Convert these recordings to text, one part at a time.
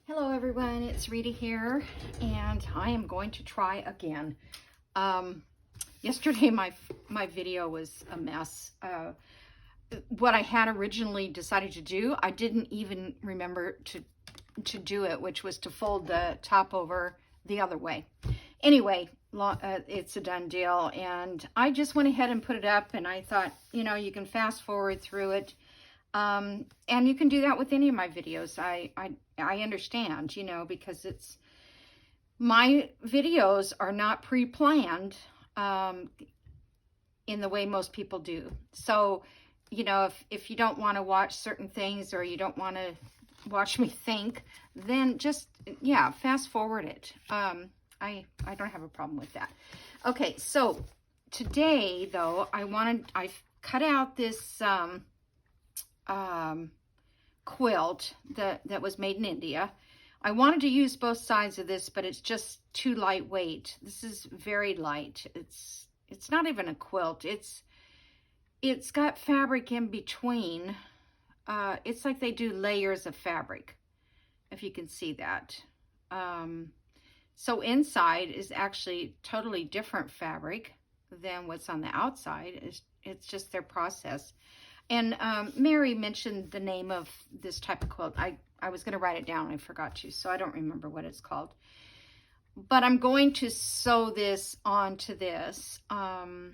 Hello everyone, it's Rita here, and I am going to try again. Yesterday my video was a mess. What I had originally decided to do, I didn't even remember to do it, which was to fold the top over the other way. Anyway, it's a done deal, and I just went ahead and put it up, and I thought, you know, you can fast forward through it. And you can do that with any of my videos. I understand, you know, because my videos are not pre-planned in the way most people do. So, you know, if you don't want to watch certain things, or you don't want to watch me think, then just, yeah, fast forward it. I don't have a problem with that. Okay, so today though, I've cut out this quilt that was made in India. I wanted to use both sides of this, but it's just too lightweight. This is very light. It's not even a quilt. It's got fabric in between. It's like they do layers of fabric, if you can see that. So inside is actually totally different fabric than what's on the outside. It's just their process. And Mary mentioned the name of this type of quilt. I was going to write it down. I forgot to, so I don't remember what it's called. But I'm going to sew this onto this. But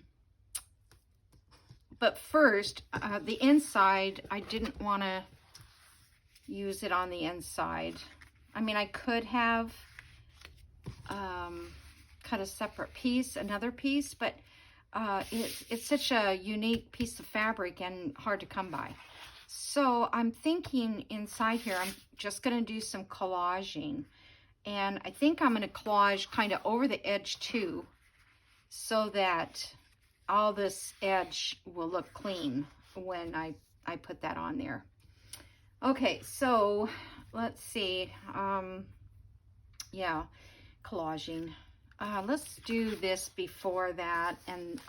first, the inside, I didn't want to use it on the inside. I mean, I could have cut a separate piece, another piece, but it's such a unique piece of fabric and hard to come by. So I'm thinking inside here, I'm just going to do some collaging. And I think I'm going to collage kind of over the edge too, so that all this edge will look clean when I put that on there. Okay, so let's see. Yeah, collaging. Let's do this before that, and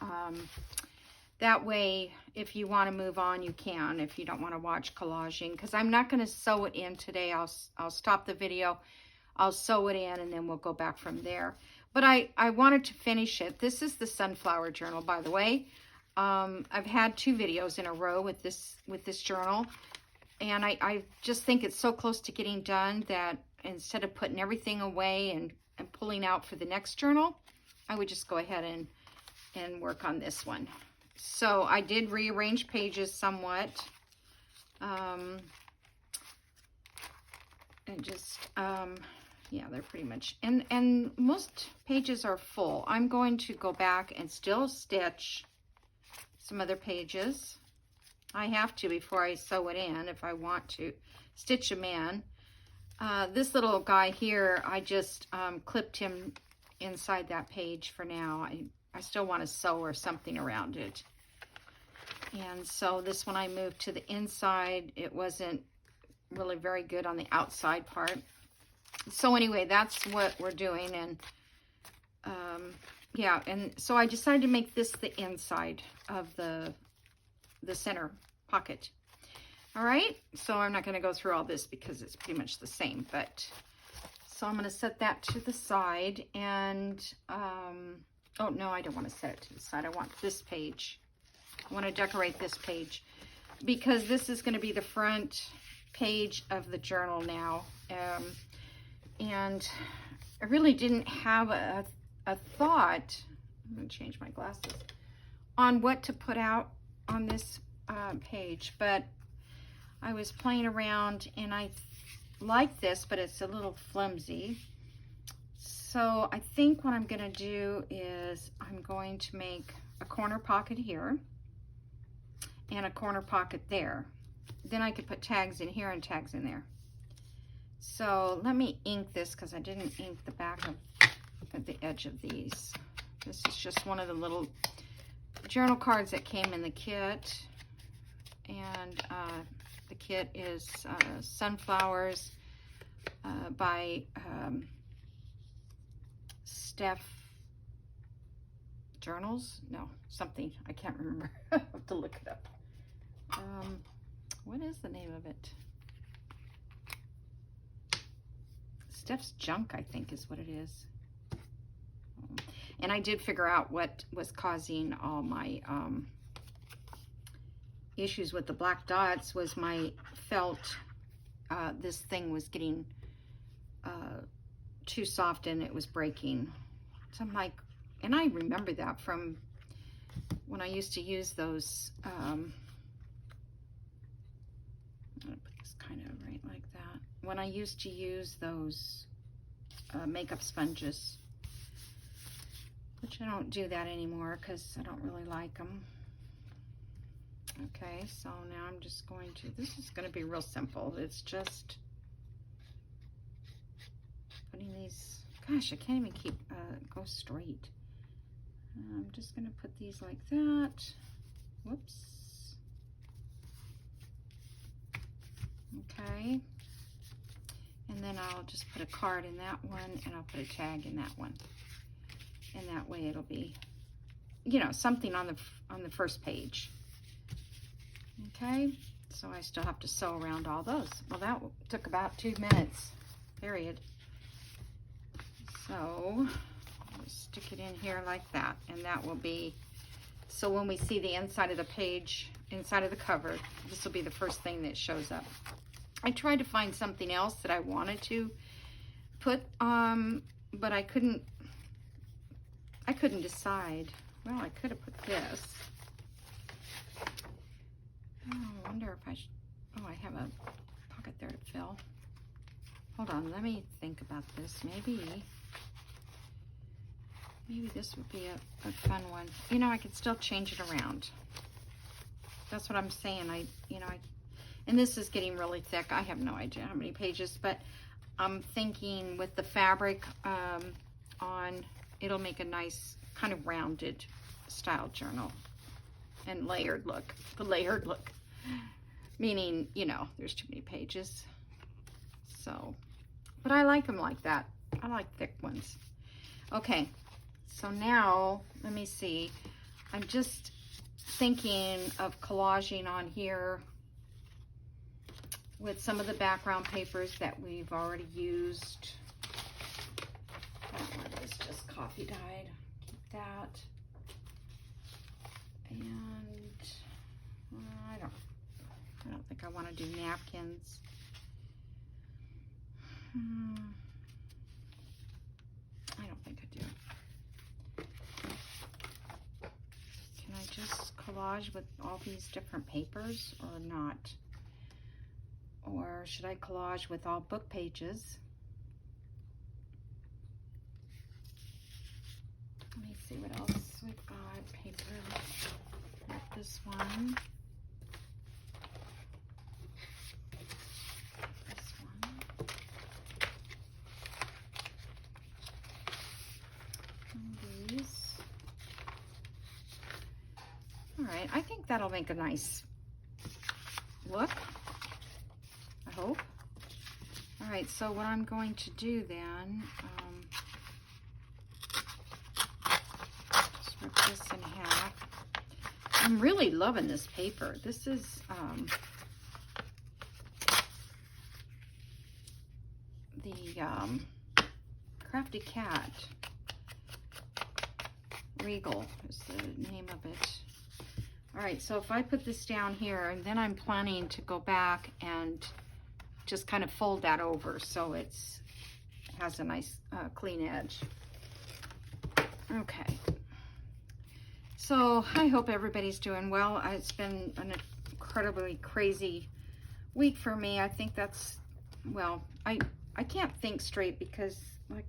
that way, if you want to move on, you can. If you don't want to watch collaging, because I'm not going to sew it in today. I'll stop the video, I'll sew it in, and then we'll go back from there. But I wanted to finish it. This is the sunflower journal, by the way. I've had 2 videos in a row with this journal, and I just think it's so close to getting done that instead of putting everything away and pulling out for the next journal, I would just go ahead and work on this one. So I did rearrange pages somewhat, and just yeah, they're pretty much, and most pages are full. I'm going to go back and still stitch some other pages. I have to before I sew it in if I want to stitch them in. This little guy here, I just clipped him inside that page for now. I still want to sew or something around it. And so this one I moved to the inside. It wasn't really very good on the outside part. So anyway, that's what we're doing. And yeah, and so I decided to make this the inside of the center pocket. All right, so I'm not going to go through all this because it's pretty much the same, but so I'm going to set that to the side, and oh no, I don't want to set it to the side. I want this page. I want to decorate this page because this is going to be the front page of the journal now. And I really didn't have a thought, I'm going to change my glasses, on what to put out on this page, but I was playing around and I like this, but it's a little flimsy. So I think what I'm going to do is I'm going to make a corner pocket here and a corner pocket there. Then I could put tags in here and tags in there. So let me ink this because I didn't ink the back of the edge of these. This is just one of the little journal cards that came in the kit. And the kit is Sunflowers by Steph Journals? No, something. I can't remember. I have to look it up. What is the name of it? stuff's junk, I think is what it is. And I did figure out what was causing all my issues with the black dots was my felt. This thing was getting too soft and it was breaking. So I'm like, and I remember that from when I used to use those, I'm gonna put this kind of right like that. When I used to use those makeup sponges, which I don't do that anymore because I don't really like them. Okay, so now I'm just going to, this is going to be real simple. It's just putting these, gosh, I can't even keep, go straight. I'm just going to put these like that. Whoops. Okay. And then I'll just put a card in that one and I'll put a tag in that one. And that way it'll be, you know, something on the first page. Okay, so I still have to sew around all those. Well, that took about 2 minutes, period. So I'll stick it in here like that, and that will be, so when we see the inside of the page, inside of the cover, this will be the first thing that shows up. I tried to find something else that I wanted to put, but I couldn't decide. Well, I could have put this. Oh, I wonder if I should, oh, I have a pocket there to fill. Hold on, let me think about this. Maybe this would be a fun one. You know, I could still change it around. That's what I'm saying. And this is getting really thick. I have no idea how many pages, but I'm thinking with the fabric on, it'll make a nice kind of rounded style journal. And layered look, the layered look, meaning, you know, there's too many pages. So, but I like them like that. I like thick ones. Okay, so now, let me see. I'm just thinking of collaging on here with some of the background papers that we've already used. That one is just coffee dyed. Keep that. And I don't think I want to do napkins. I don't think I do. Can I just collage with all these different papers or not? Or should I collage with all book pages? Let me see what else we've got. Paper. Not this one. This one. And these. All right, I think that'll make a nice look. I hope. All right, so what I'm going to do then, just rip this in half. I'm really loving this paper. This is the Crafty Cat. Regal is the name of it. All right, so if I put this down here, and then I'm planning to go back and just kind of fold that over so it has a nice clean edge. Okay. So I hope everybody's doing well. It's been an incredibly crazy week for me. I think that's, well, I can't think straight because, like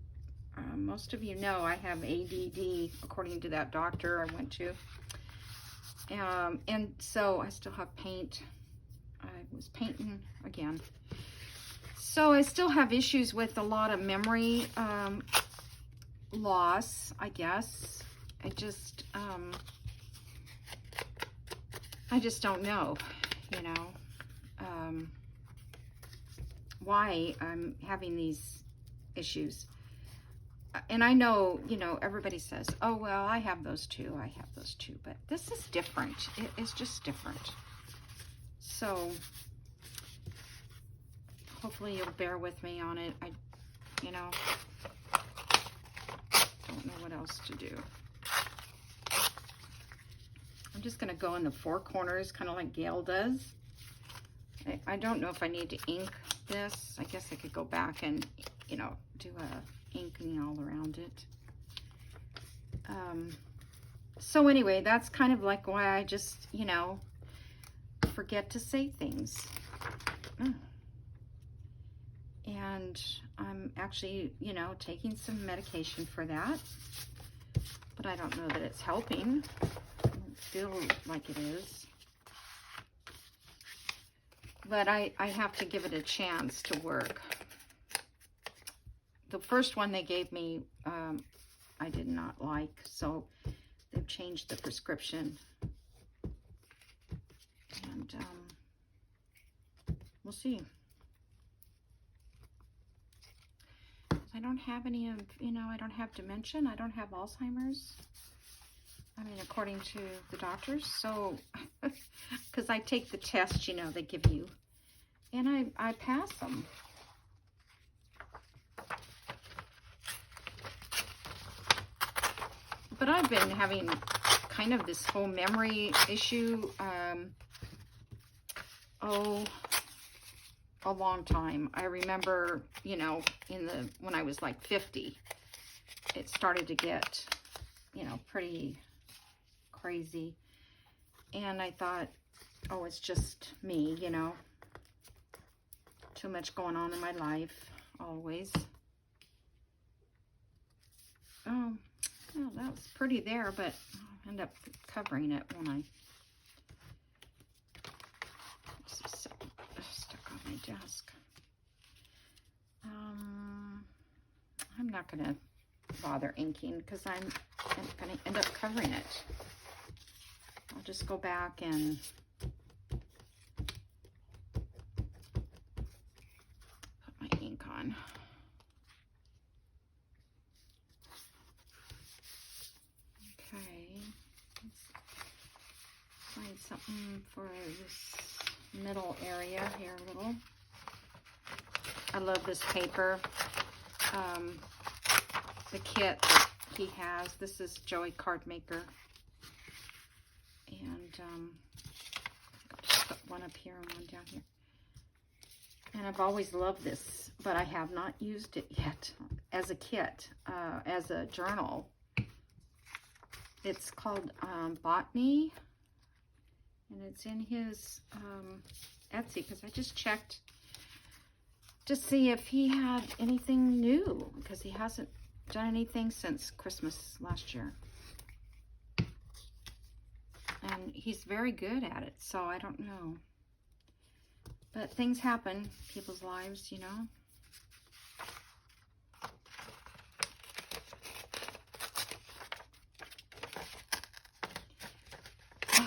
most of you know, I have ADD according to that doctor I went to. And so I still have paint. I was painting again. So I still have issues with a lot of memory loss, I guess. I just don't know, you know, why I'm having these issues. And I know, you know, everybody says, oh, well, I have those too. I have those too. But this is different. It is just different. So hopefully you'll bear with me on it. you know. Don't know what else to do. I'm just going to go in the four corners, kind of like Gail does. I don't know if I need to ink this. I guess I could go back and, you know, do a inking all around it. So anyway, that's kind of like why I just, you know, forget to say things. And I'm actually, you know, taking some medication for that. But I don't know that it's helping. I don't feel like it is. But I have to give it a chance to work. The first one they gave me, I did not like, so they've changed the prescription. And we'll see. I don't have any of, you know, I don't have dementia, I don't have Alzheimer's. I mean, according to the doctors. So, because I take the test, you know, they give you, and I pass them. But I've been having kind of this whole memory issue, a long time. I remember, you know, when I was like 50, it started to get, you know, pretty crazy. And I thought, oh, it's just me, you know, too much going on in my life, always. Oh, well, that was pretty there, but I'll end up covering it when I stuck on my desk. I'm not going to bother inking because I'm going to end up covering it. I'll just go back and put my ink on. Okay, let's find something for this middle area here a little. I love this paper. The kit that he has, this is Joey Card Maker. And I'll just put one up here and one down here. And I've always loved this, but I have not used it yet as a kit, as a journal. It's called Botany, and it's in his Etsy, because I just checked to see if he had anything new, because he hasn't done anything since Christmas last year. And he's very good at it, so I don't know. But things happen, people's lives, you know. I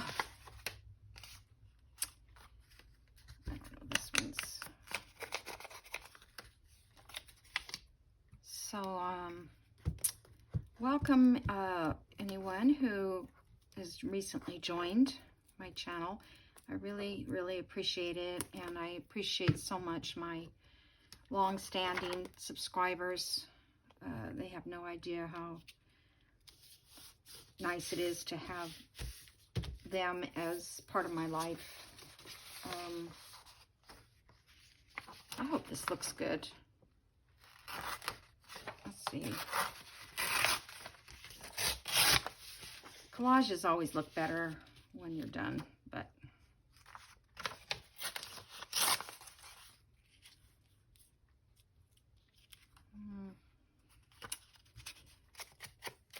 don't know, this one's... So, welcome anyone who has recently joined my channel. I really, really appreciate it, and I appreciate so much my long-standing subscribers. They have no idea how nice it is to have them as part of my life. I hope this looks good. Let's see. Collages always look better when you're done, but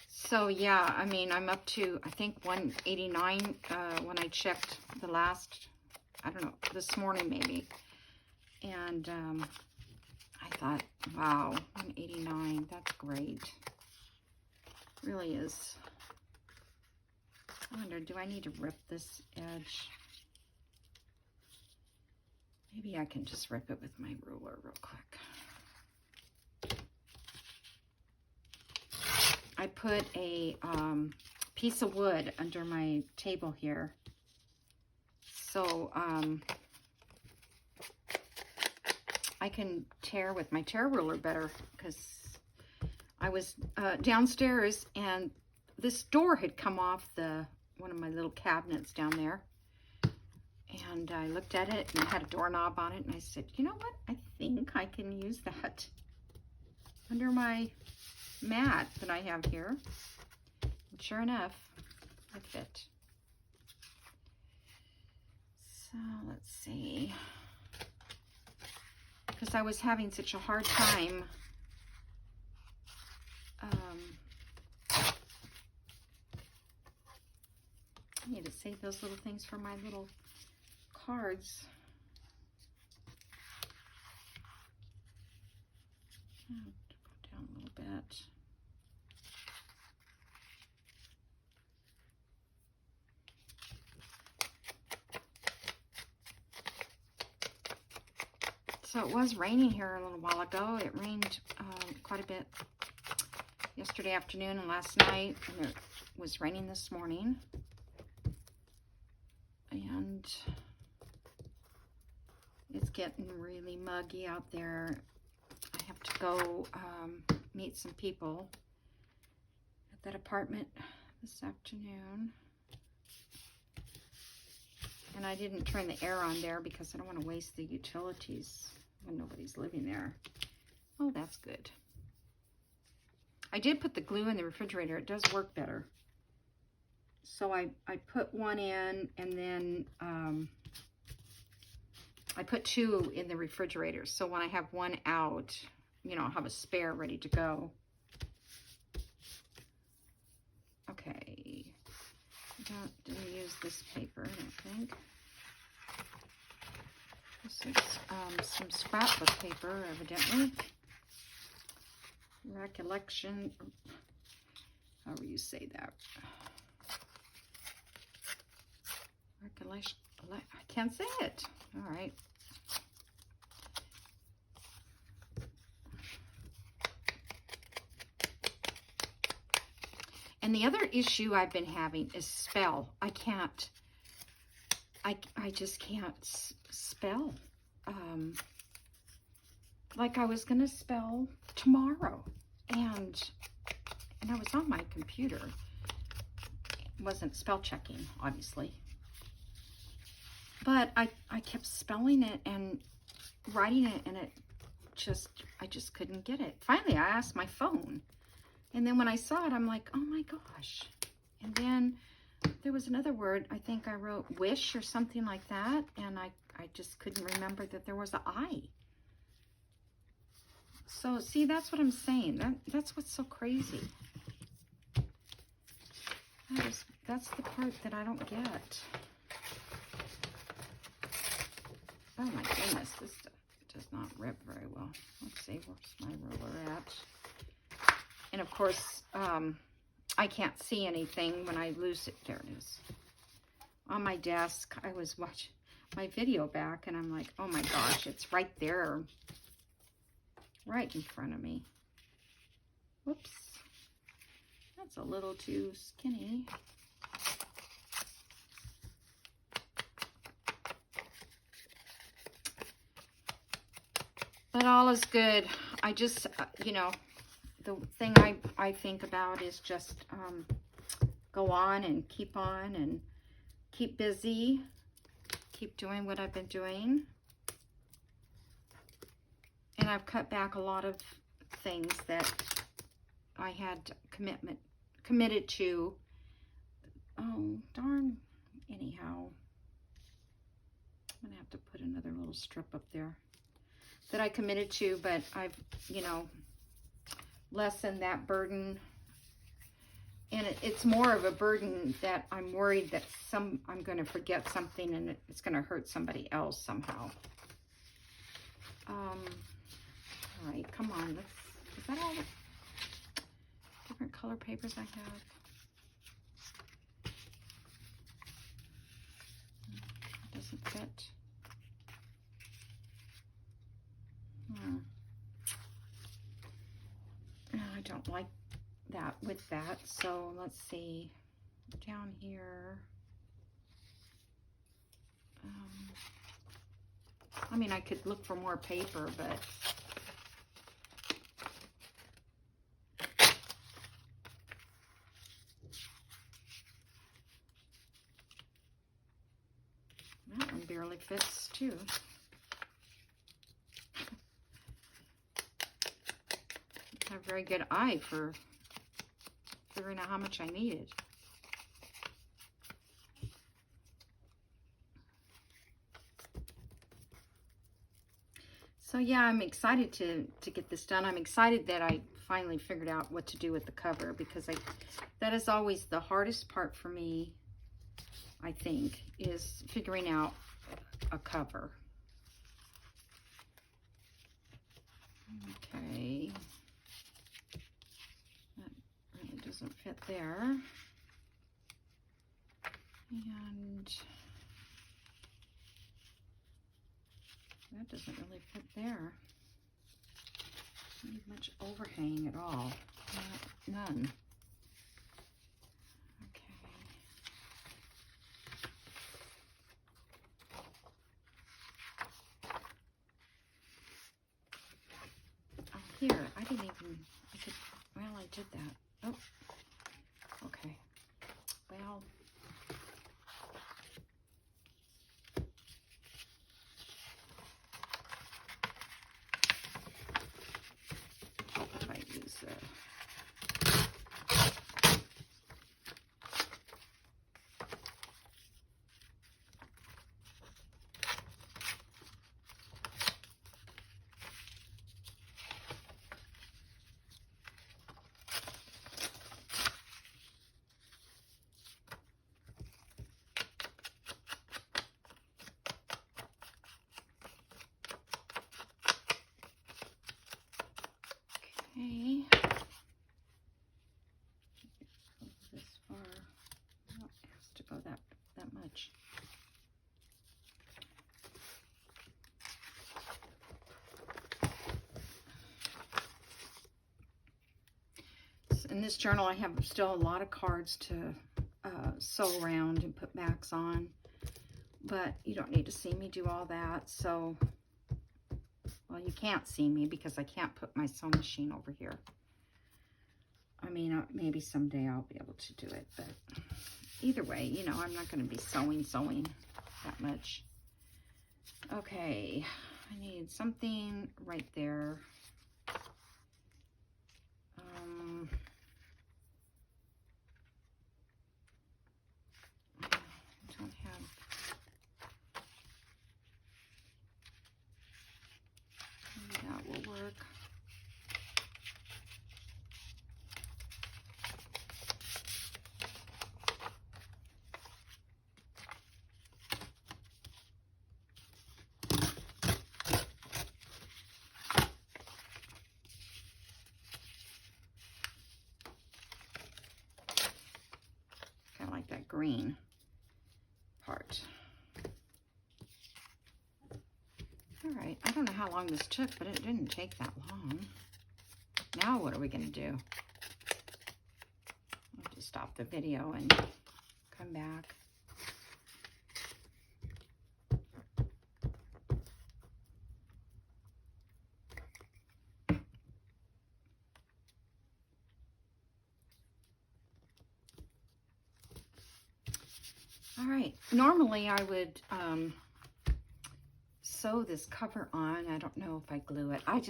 so yeah, I mean, I'm up to, I think, 189 when I checked the last, I don't know, this morning maybe. And I thought, wow, 189, that's great. It really is. I wonder, do I need to rip this edge? Maybe I can just rip it with my ruler real quick. I put a piece of wood under my table here. So I can tear with my tear ruler better, because I was downstairs and this door had come off one of my little cabinets down there. And I looked at it and it had a doorknob on it, and I said, you know what? I think I can use that under my mat that I have here. And sure enough, it fit. So let's see. Because I was having such a hard time I need to save those little things for my little cards. Go down a little bit. So it was raining here a little while ago. It rained quite a bit yesterday afternoon and last night, and it was raining this morning. And it's getting really muggy out there. I have to go meet some people at that apartment this afternoon. And I didn't turn the air on there because I don't want to waste the utilities when nobody's living there. Oh, that's good. I did put the glue in the refrigerator. It does work better. So I put one in, and then I put two in the refrigerator. So when I have one out, you know, I'll have a spare ready to go. Okay. Didn't use this paper, I don't think. This is some scrapbook paper, evidently. Recollection, however you say that. Recollection, I can't say it. All right. And the other issue I've been having is spell. I just can't spell. Like I was going to spell tomorrow, and I was on my computer. It wasn't spell checking, obviously. But I kept spelling it and writing it, and I just couldn't get it. Finally, I asked my phone. And then when I saw it, I'm like, oh my gosh. And then there was another word. I think I wrote wish or something like that. And I just couldn't remember that there was an I. So, see, that's what I'm saying. That's what's so crazy. That's the part that I don't get. Oh my goodness, this does not rip very well. Let's see, where's my ruler at? And of course, I can't see anything when I lose it. There it is. On my desk, I was watching my video back, and I'm like, oh my gosh, it's right there. Right in front of me. Whoops. That's a little too skinny. But all is good. I just, you know, the thing I think about is just go on and keep busy, keep doing what I've been doing. And I've cut back a lot of things that I had committed to. Oh, darn. Anyhow, I'm going to have to put another little strip up there that I committed to, but I've, you know, lessened that burden. And it's more of a burden that I'm worried that I'm going to forget something and it's going to hurt somebody else somehow. All right, come on. Is that all the different color papers I have? It doesn't fit. I don't like that with that. So let's see. Down here. I mean, I could look for more paper, but that one barely fits too. I have a very good eye for figuring out how much I needed. So yeah, I'm excited to get this done. I'm excited that I finally figured out what to do with the cover, because that is always the hardest part for me, I think, is figuring out a cover. Okay. That really doesn't fit there. And that doesn't really fit there. Not much overhang at all. None. Okay. Oh, here, I didn't even, well, I did that. Oh, okay. Well, if I use okay. This far. Oh, it has to go that much. In this journal, I have still a lot of cards to sew around and put backs on, but you don't need to see me do all that. So, well, you can't see me because I can't put my sewing machine over here. I mean, maybe someday I'll be able to do it, but either way, you know, I'm not going to be sewing that much. Okay, I need something right there. I don't have, maybe that will work. Kind of like that green part. All right, I don't know how long this took, but it didn't take that long. Now what are we going to do? I'll just stop the video and come back. All right, normally I would sew this cover on. I don't know if I glue it. I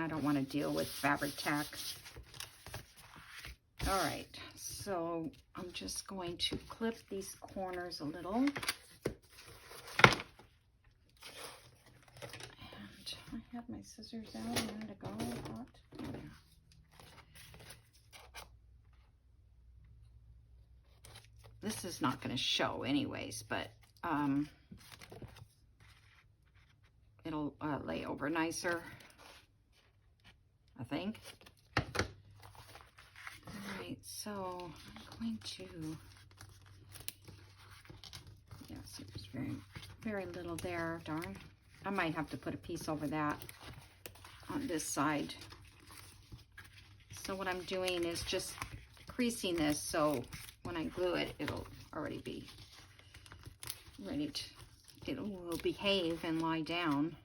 don't want to deal with fabric tack. All right, so I'm just going to clip these corners a little. And I have my scissors out a minute ago, I thought. Oh, there. This is not going to show anyways, but it'll lay over nicer, I think. All right, so I'm going to, yeah, see, there's very little there, darn. I might have to put a piece over that on this side. So what I'm doing is just creasing this, so when I glue it, it'll already be ready it will behave and lie down.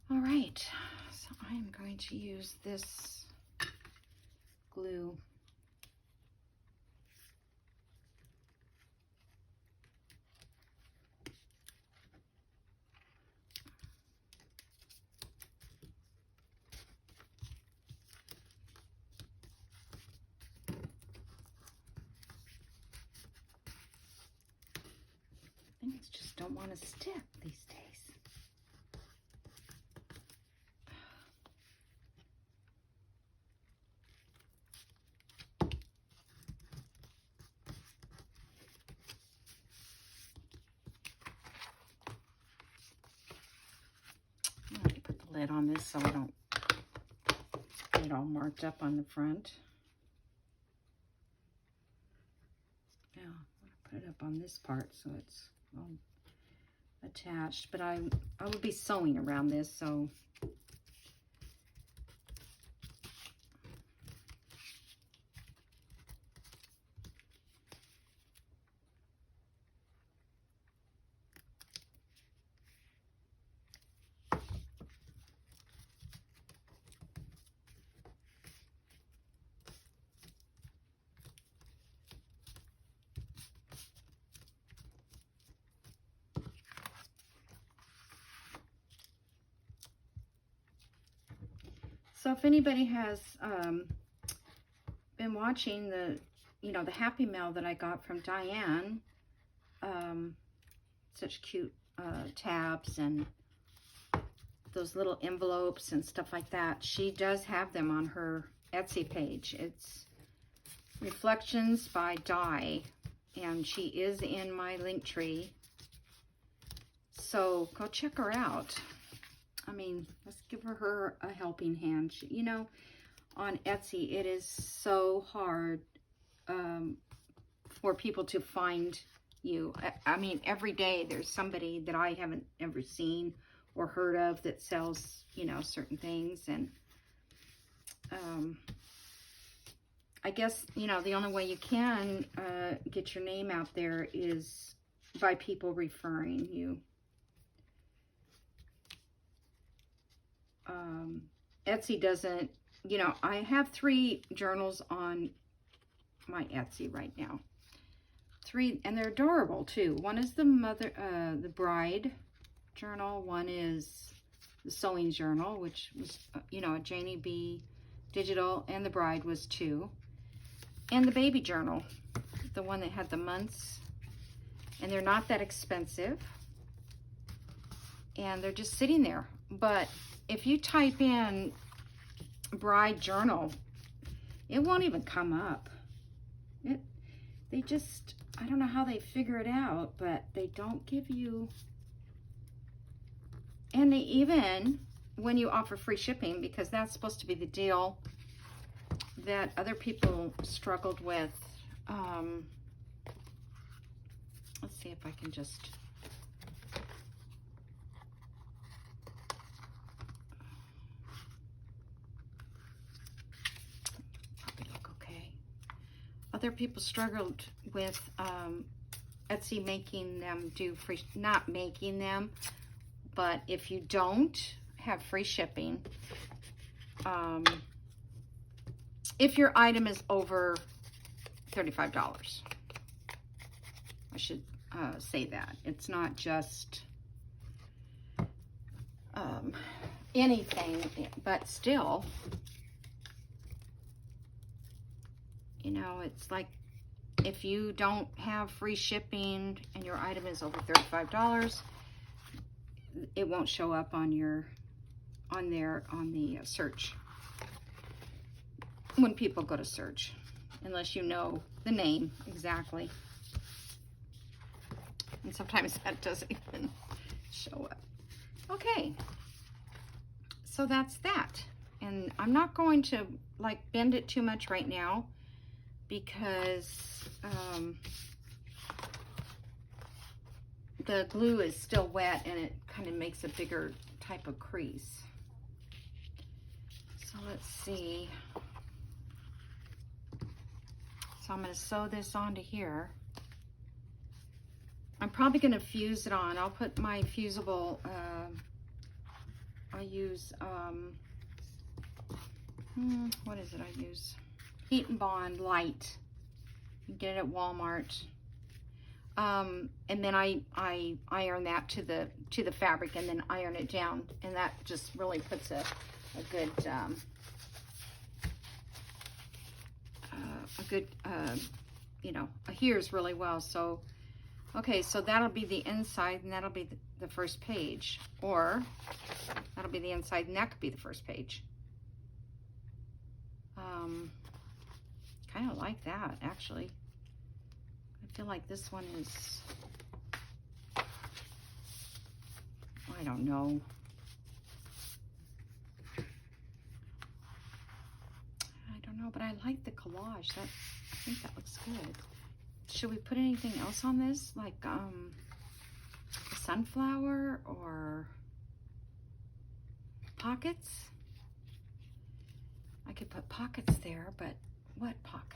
All right, so I'm going to use this glue. Things just don't want to stick these days. Let me put the lid on this so I don't get it all marked up on the front. Now, I'm going to put it up on this part so it's all attached, but I will be sewing around this, so if anybody has been watching the Happy Mail that I got from Diane, such cute tabs and those little envelopes and stuff like that, she does have them on her Etsy page. It's Reflections by Di, and she is in my link tree, so go check her out. I mean, let's give her a helping hand. She, on Etsy, it is so hard for people to find you. I mean, every day there's somebody that I haven't ever seen or heard of that sells, certain things. And I guess, the only way you can get your name out there is by people referring you. Etsy doesn't, I have 3 journals on my Etsy right now. 3, and they're adorable too. One is the bride journal. One is the sewing journal, which was, a Janie B digital, and the bride was 2. And the baby journal, the one that had the months, and they're not that expensive. And they're just sitting there. But if you type in bride journal, it won't even come up. They just, I don't know how they figure it out, but they don't give you, and they even, when you offer free shipping, because that's supposed to be the deal that other people struggled with. Let's see if I can just, other people struggled with Etsy making them do free, not making them, but if you don't have free shipping, if your item is over $35, I should say that. It's not just anything, but still, it's like if you don't have free shipping and your item is over $35, it won't show up on the search when people go to search, unless you know the name exactly. And sometimes that doesn't even show up. Okay, so that's that. And I'm not going to bend it too much right now, because the glue is still wet and it kind of makes a bigger type of crease. So let's see. So I'm going to sew this onto here. I'm probably going to fuse it on. I'll put my fusible, I use, what is it I use? Heat and Bond Light. You can get it at Walmart. And then I iron that to the fabric and then iron it down, and that just really puts a good you know, adheres really well. So okay, so that'll be the inside and that'll be the first page, or that'll be the inside and that could be the first page. Kind of like that, actually. I feel like this one is, I don't know. I don't know, but I like the collage. I think that looks good. Should we put anything else on this? Like a sunflower or pockets? I could put pockets there, but what pockets?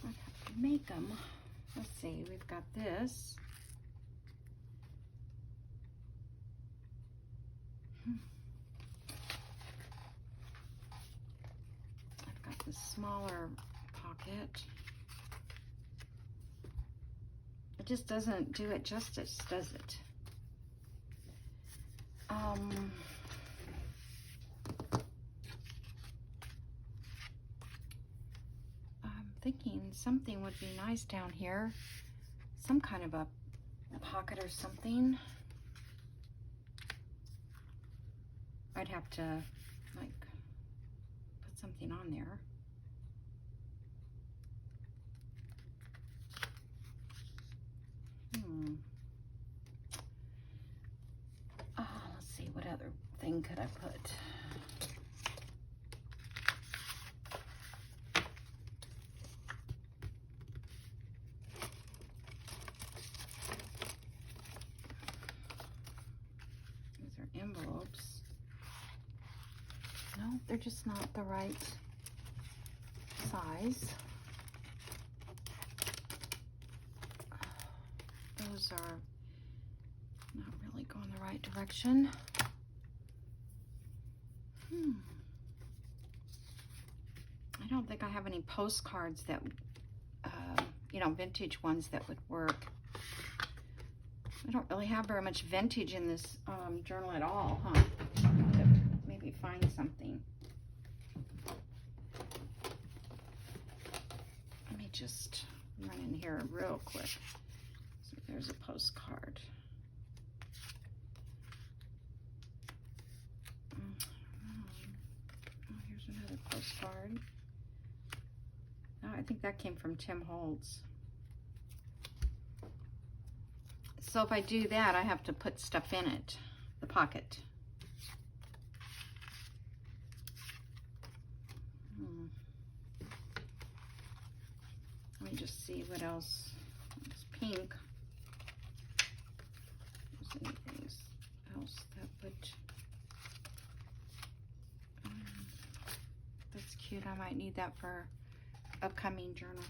I'd have to make them. Let's see, we've got this. I've got this smaller pocket. It just doesn't do it justice, does it? Thinking something would be nice down here, some kind of a pocket or something. I'd have to like put something on there. Let's see, what other thing could I put? Envelopes. No, they're just not the right size. Those are not really going the right direction. I don't think I have any postcards that, you know, vintage ones that would work. I don't really have very much vintage in this journal at all, huh? Maybe find something. Let me just run in here real quick. So there's a postcard. Oh, here's another postcard. Oh, I think that came from Tim Holtz. So if I do that, I have to put stuff in it, the pocket. Let me just see what else. It's pink. Is there anything else that would... that's cute. I might need that for upcoming journal.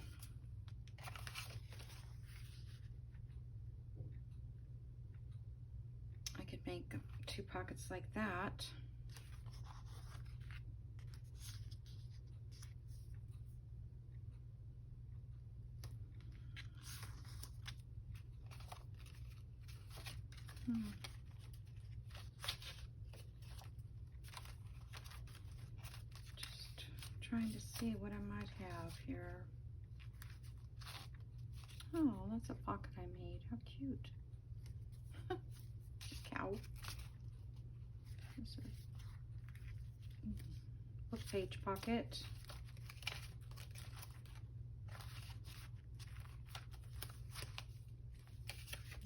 Make 2 pockets like that. Just trying to see what I might have here. Oh, that's a pocket I made. How cute. Cow. Book page pocket.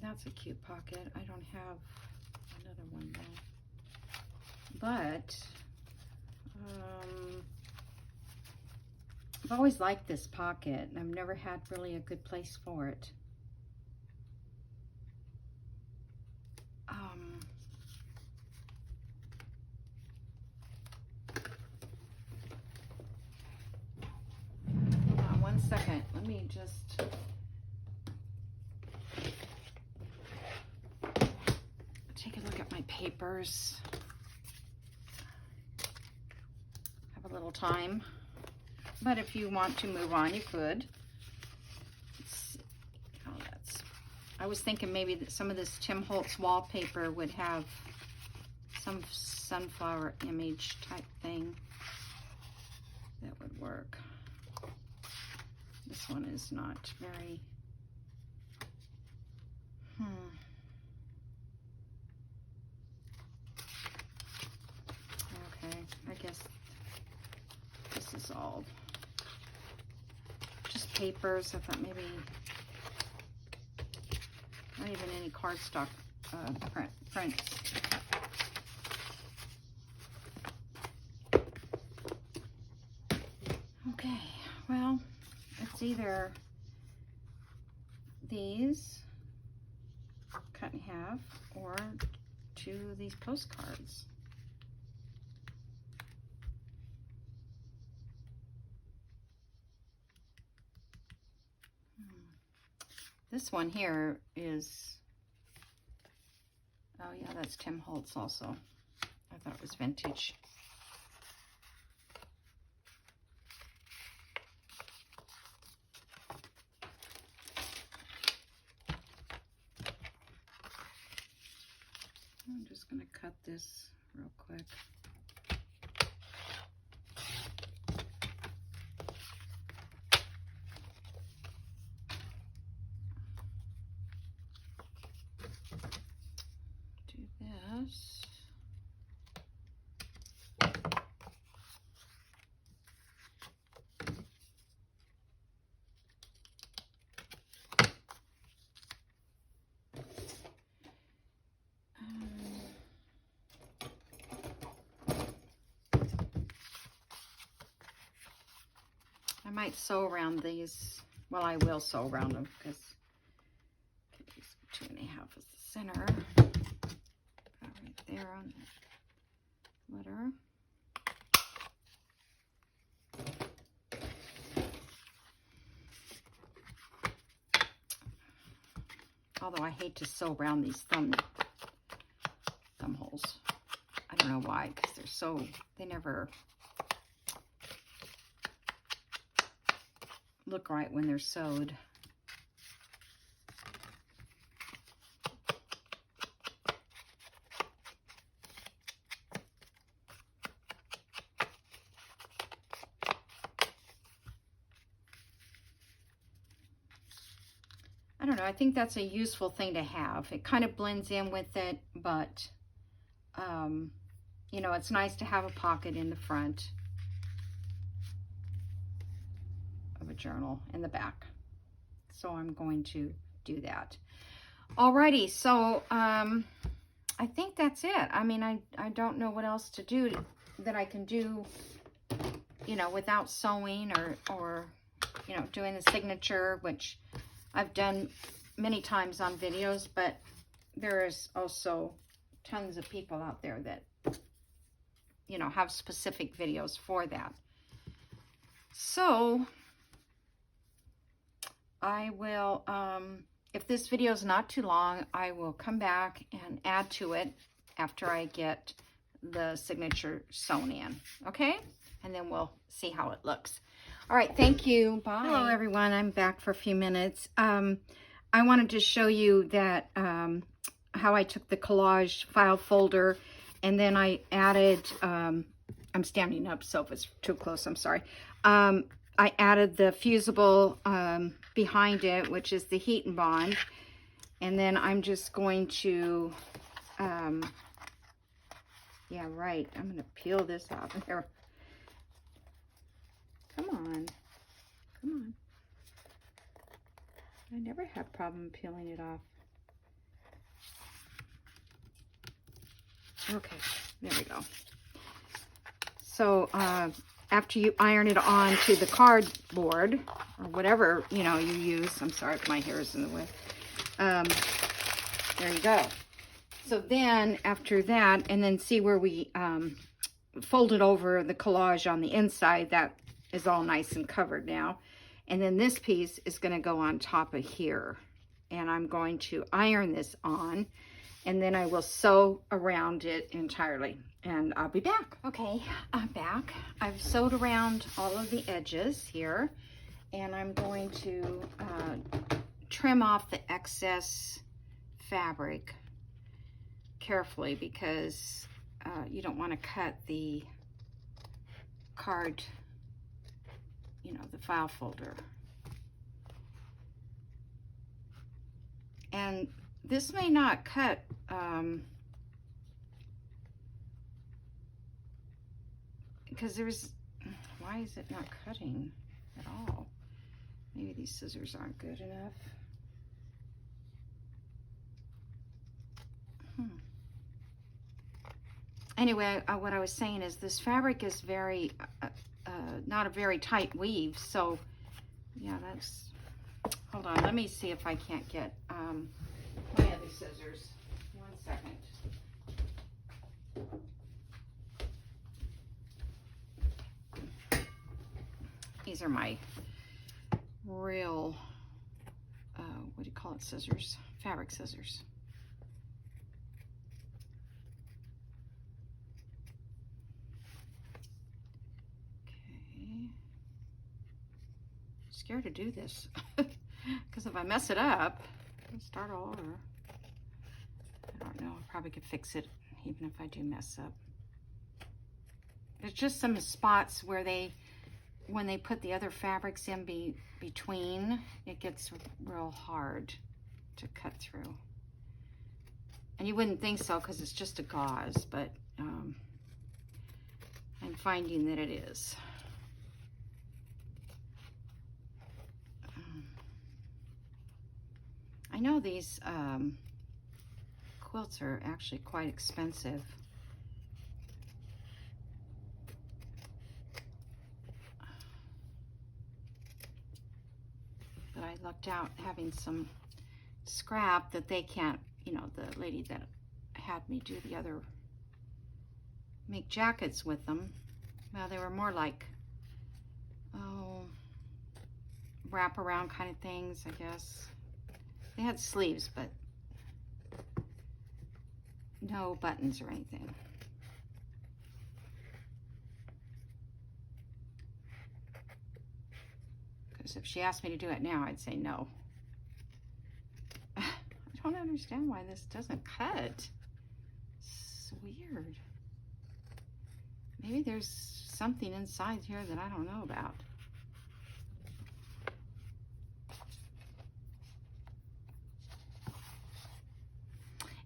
That's a cute pocket. I don't have another one though. But I've always liked this pocket and I've never had really a good place for it. let me just take a look at my papers. Have a little time. But if you want to move on, you could. Oh, I was thinking maybe that some of this Tim Holtz wallpaper would have some sunflower image type thing that would work. This one is not very, Okay, I guess this is all just papers. I thought maybe not even any cardstock prints. Okay, well, it's either these cut in half or 2 of these postcards. This one here is, oh yeah, that's Tim Holtz also. I thought it was vintage. I'm just going to cut this real quick. Do this. I might sew around these. Well, I will sew around them because 2 1/2 is the center. Right there on the letter. Although I hate to sew around these thumb holes. I don't know why, because they never look right when they're sewed. I don't know, I think that's a useful thing to have. It kind of blends in with it, but you know, it's nice to have a pocket in the front of a journal in the back. So I'm going to do that. Alrighty, so I think that's it. I mean, I don't know what else to do that I can do, you know, without sewing or you know, doing the signature, which I've done many times on videos, but there is also tons of people out there that, you know, have specific videos for that. So I will, if this video is not too long, I will come back and add to it after I get the signature sewn in, okay? And then we'll see how it looks. All right, thank you. Bye. Hello, everyone. I'm back for a few minutes. I wanted to show you that how I took the collage file folder and then I added, I'm standing up, so if it's too close, I'm sorry. I added the fusible behind it, which is the heat and bond. And then I'm just going to, yeah, right. I'm going to peel this off there. Come on. Come on. I never have problem peeling it off. Okay, there we go. So after you iron it on to the cardboard or whatever, you know, you use, I'm sorry if my hair is in the way. There you go. So then after that, and then see where we folded over the collage on the inside, that is all nice and covered now. And then this piece is going to go on top of here. And I'm going to iron this on, and then I will sew around it entirely. And I'll be back. Okay, I'm back. I've sewed around all of the edges here, and I'm going to trim off the excess fabric carefully, because you don't want to cut the card, you know, the file folder. And this may not cut because why is it not cutting at all? Maybe these scissors aren't good enough. Anyway, what I was saying is this fabric is very, not a very tight weave. So yeah, that's, hold on, let me see if I can't get my other scissors. 1 second. These are my real, what do you call it, scissors? Fabric scissors. Okay. Scared to do this because if I mess it up, I'll start all over. I don't know, I probably could fix it even if I do mess up. There's just some spots where when they put the other fabrics in between, it gets real hard to cut through. And you wouldn't think so because it's just a gauze, but I'm finding that it is. I know these quilts are actually quite expensive. But I lucked out having some scrap that they can't, you know, the lady that had me do the other, make jackets with them. Well, they were more like, wrap around kind of things, I guess. They had sleeves, but no buttons or anything. Because if she asked me to do it now, I'd say no. I don't understand why this doesn't cut. It's weird. Maybe there's something inside here that I don't know about.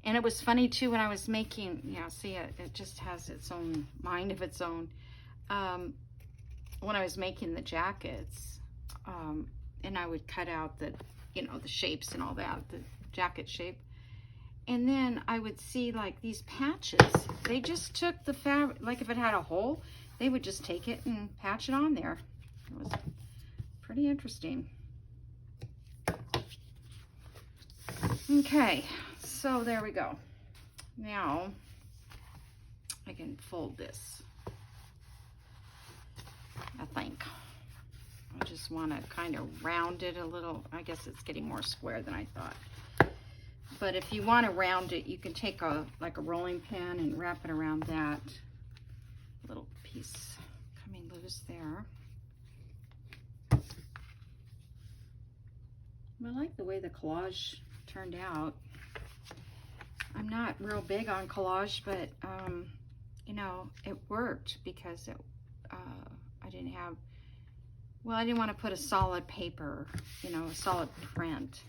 And it was funny too when I was making, yeah, see it just has its own mind of its own. When I was making the jackets, and I would cut out the, you know, the shapes and all that, the jacket shape. And then I would see like these patches. They just took the fabric, like if it had a hole, they would just take it and patch it on there. It was pretty interesting. Okay, so there we go. Now I can fold this, I think. I just want to kind of round it a little. I guess it's getting more square than I thought. But if you want to round it, you can take like a rolling pin and wrap it around that little piece coming loose there. I like the way the collage turned out. I'm not real big on collage, but you know, it worked because I didn't have, well, I didn't want to put a solid paper, you know, a solid print.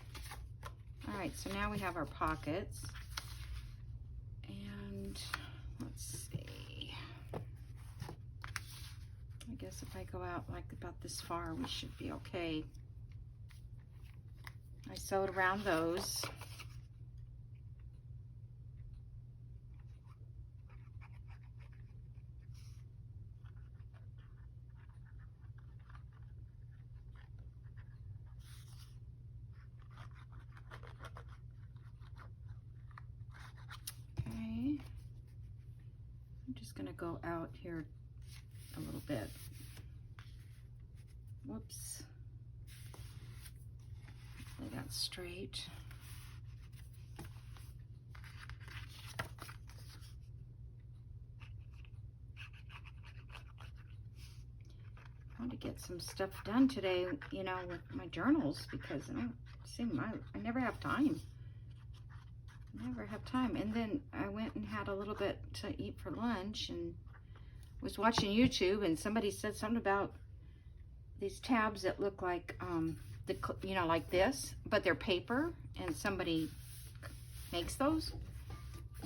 All right, so now we have our pockets. And let's see. I guess if I go out like about this far, we should be okay. I sewed around those. Okay. I'm just gonna go out here a little bit. Whoops. straight. I want to get some stuff done today, you know, with my journals, because I never have time. Never have time. And then I went and had a little bit to eat for lunch and was watching YouTube, and somebody said something about these tabs that look like you know, like this, but they're paper, and somebody makes those.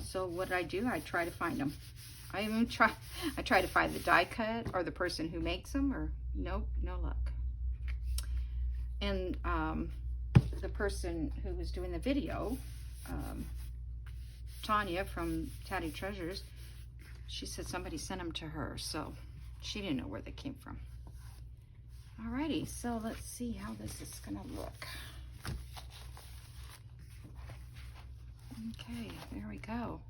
So what I do, I try to find them. I try to find the die cut or the person who makes them, or nope, no luck. And the person who was doing the video, Tanya from Tatty Treasures, she said somebody sent them to her, so she didn't know where they came from. Alrighty, so let's see how this is gonna look. Okay, there we go.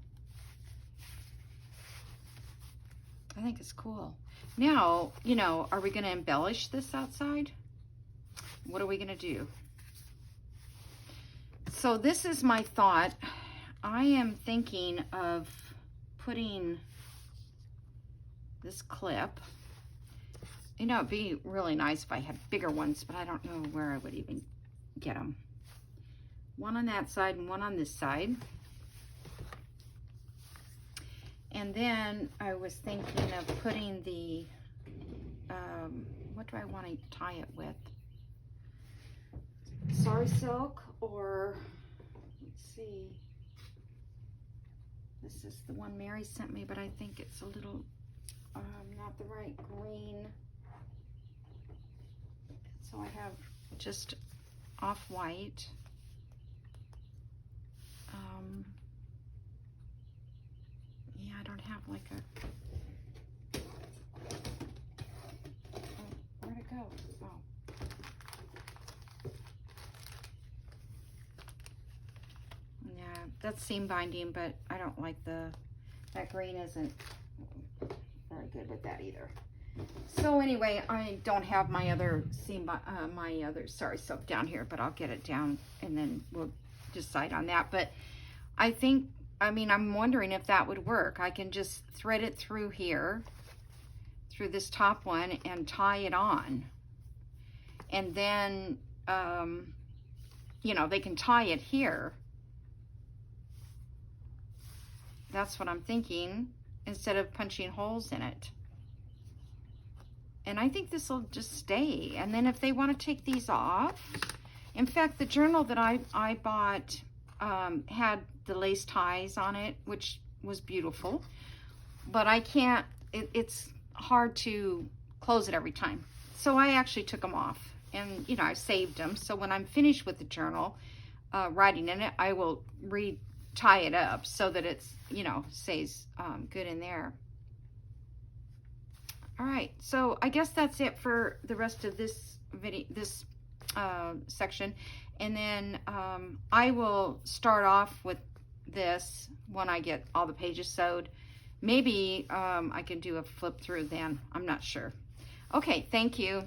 I think it's cool. Now, you know, are we gonna embellish this outside? What are we gonna do? So this is my thought. I am thinking of putting this clip. You know, it'd be really nice if I had bigger ones, but I don't know where I would even get them. One on that side and one on this side. And then I was thinking of putting the, what do I want to tie it with? Sorry silk, or let's see. This is the one Mary sent me, but I think it's a little, not the right green. So I have just off-white. Yeah, I don't have like a, oh, where'd it go? Oh. Yeah, that's seam binding, but I don't like that green isn't very good with that either. So anyway, I don't have my other sorry silk down here, but I'll get it down and then we'll decide on that. But I think, I'm wondering if that would work. I can just thread it through here, through this top one, and tie it on. And then, you know, they can tie it here. That's what I'm thinking, instead of punching holes in it. And I think this will just stay. And then if they want to take these off, in fact, the journal that I bought had the lace ties on it, which was beautiful. But I can't, it's hard to close it every time. So I actually took them off. And, you know, I saved them. So when I'm finished with the journal, writing in it, I will re-tie it up so that it's, you know, stays good in there. All right, so I guess that's it for the rest of this video, this section. And then I will start off with this when I get all the pages sewed. Maybe I can do a flip through then. I'm not sure. Okay, thank you.